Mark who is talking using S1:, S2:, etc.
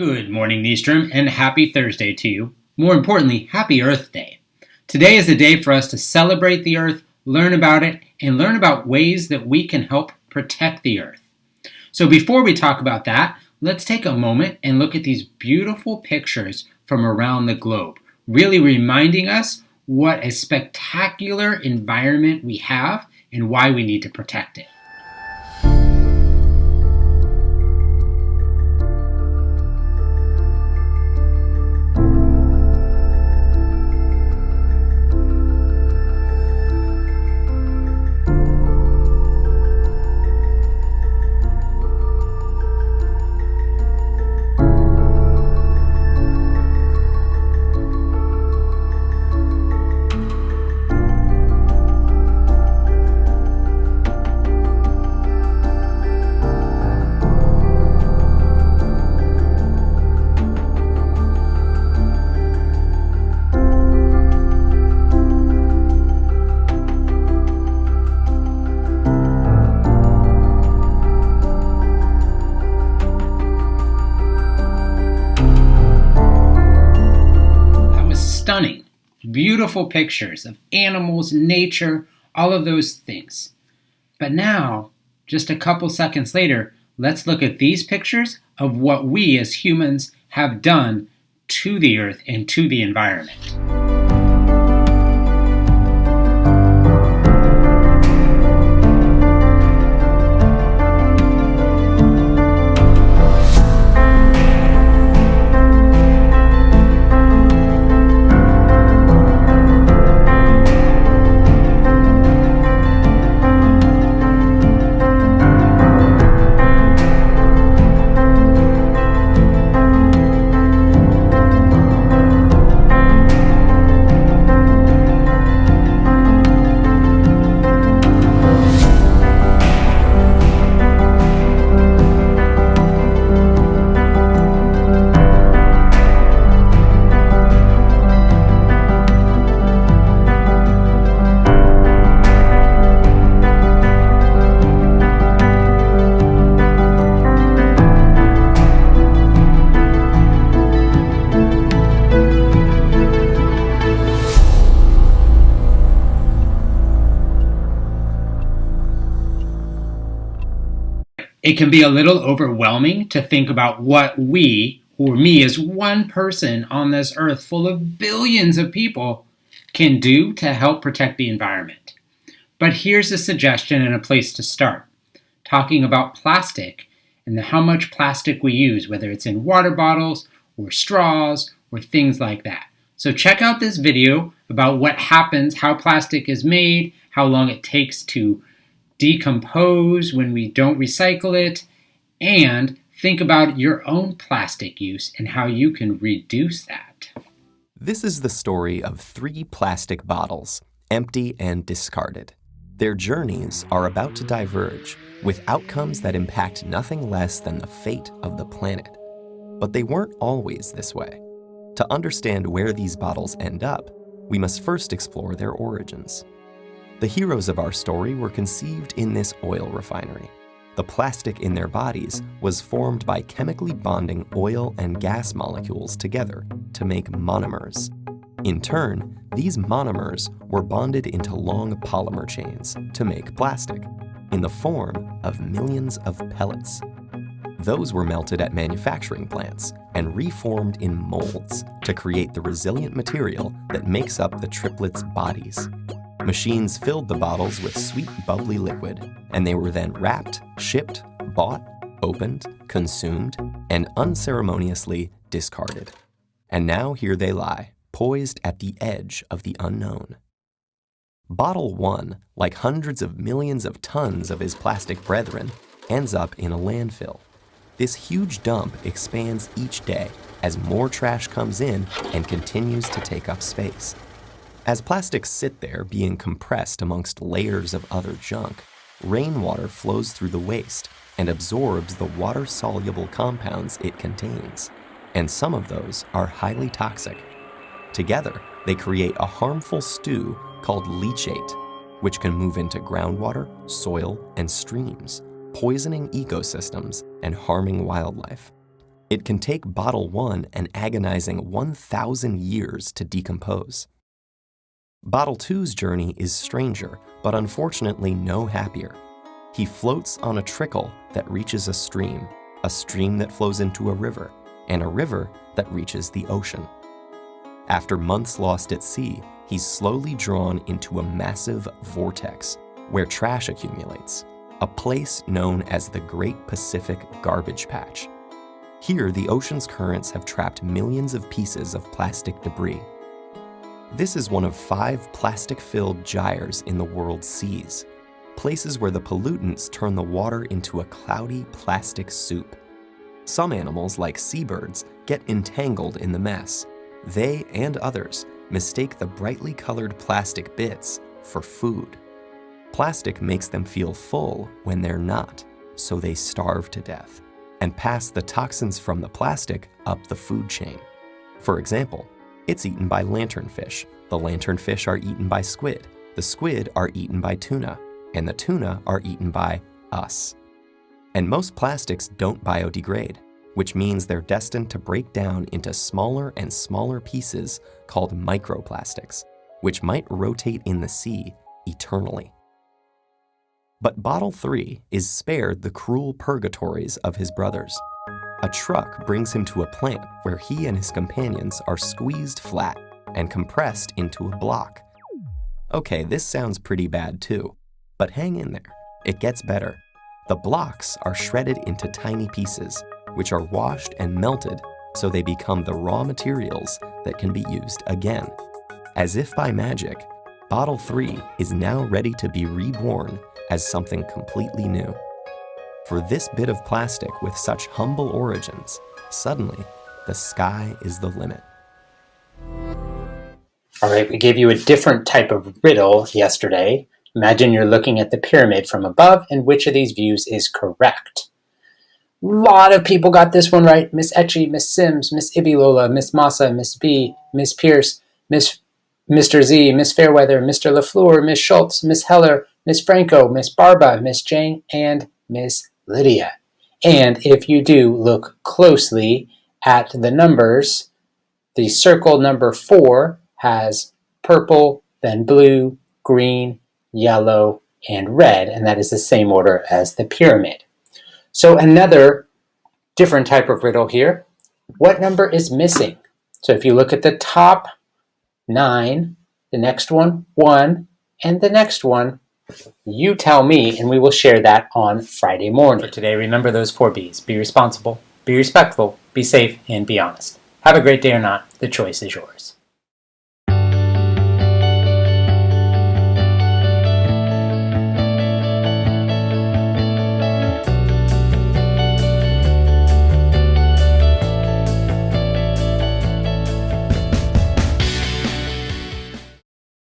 S1: Good morning, Nystrom, and happy Thursday to you. More importantly, happy Earth Day. Today is a day for us to celebrate the Earth, learn about it, and learn about ways that we can help protect the Earth. So before we talk about that, let's take a moment and look at these beautiful pictures from around the globe, really reminding us what a spectacular environment we have and why we need to protect it. Stunning, beautiful pictures of animals, nature, all of those things. But now, just a couple seconds later, let's look at these pictures of what we as humans have done to the Earth and to the environment. It can be a little overwhelming to think about what we, or me as one person on this earth full of billions of people, can do to help protect the environment. But here's a suggestion and a place to start. Talking about plastic and how much plastic we use, whether it's in water bottles or straws or things like that. So check out this video about what happens, how plastic is made, how long it takes to decompose when we don't recycle it, and think about your own plastic use and how you can reduce that.
S2: This is the story of 3 plastic bottles, empty and discarded. Their journeys are about to diverge, with outcomes that impact nothing less than the fate of the planet. But they weren't always this way. To understand where these bottles end up, we must first explore their origins. The heroes of our story were conceived in this oil refinery. The plastic in their bodies was formed by chemically bonding oil and gas molecules together to make monomers. In turn, these monomers were bonded into long polymer chains to make plastic, in the form of millions of pellets. Those were melted at manufacturing plants and reformed in molds to create the resilient material that makes up the triplets' bodies. Machines filled the bottles with sweet, bubbly liquid, and they were then wrapped, shipped, bought, opened, consumed, and unceremoniously discarded. And now here they lie, poised at the edge of the unknown. Bottle 1, like hundreds of millions of tons of his plastic brethren, ends up in a landfill. This huge dump expands each day as more trash comes in and continues to take up space. As plastics sit there being compressed amongst layers of other junk, rainwater flows through the waste and absorbs the water-soluble compounds it contains, and some of those are highly toxic. Together, they create a harmful stew called leachate, which can move into groundwater, soil, and streams, poisoning ecosystems and harming wildlife. It can take bottle 1 an agonizing 1,000 years to decompose. Bottle 2's journey is stranger, but unfortunately no happier. He floats on a trickle that reaches a stream that flows into a river, and a river that reaches the ocean. After months lost at sea, he's slowly drawn into a massive vortex where trash accumulates, a place known as the Great Pacific Garbage Patch. Here, the ocean's currents have trapped millions of pieces of plastic debris. This is one of 5 plastic-filled gyres in the world's seas, places where the pollutants turn the water into a cloudy plastic soup. Some animals, like seabirds, get entangled in the mess. They and others mistake the brightly colored plastic bits for food. Plastic makes them feel full when they're not, so they starve to death and pass the toxins from the plastic up the food chain. For example, it's eaten by lanternfish. The lanternfish are eaten by squid. The squid are eaten by tuna, and the tuna are eaten by us. And most plastics don't biodegrade, which means they're destined to break down into smaller and smaller pieces called microplastics, which might rotate in the sea eternally. But Bottle 3 is spared the cruel purgatories of his brothers. A truck brings him to a plant where he and his companions are squeezed flat and compressed into a block. Okay, this sounds pretty bad too, but hang in there. It gets better. The blocks are shredded into tiny pieces, which are washed and melted so they become the raw materials that can be used again. As if by magic, Bottle 3 is now ready to be reborn as something completely new. For this bit of plastic with such humble origins, suddenly, the sky is the limit.
S1: All right, we gave you a different type of riddle yesterday. Imagine you're looking at the pyramid from above, and which of these views is correct? A lot of people got this one right. Miss Etchie, Miss Sims, Miss Ibilola, Miss Massa, Miss B, Miss Pierce, Mr. Z, Miss Fairweather, Mr. LaFleur, Miss Schultz, Miss Heller, Miss Franco, Miss Barba, Miss Jane, and Miss Lydia. And if you do look closely at the numbers, the circle number 4 has purple, then blue, green, yellow, and red, and that is the same order as the pyramid. So another different type of riddle here. What number is missing? So if you look at the top 9, the next one, 1, and the next one, you tell me, and we will share that on Friday morning. For today, remember those 4 B's. Be responsible, be respectful, be safe, and be honest. Have a great day or not. The choice is yours.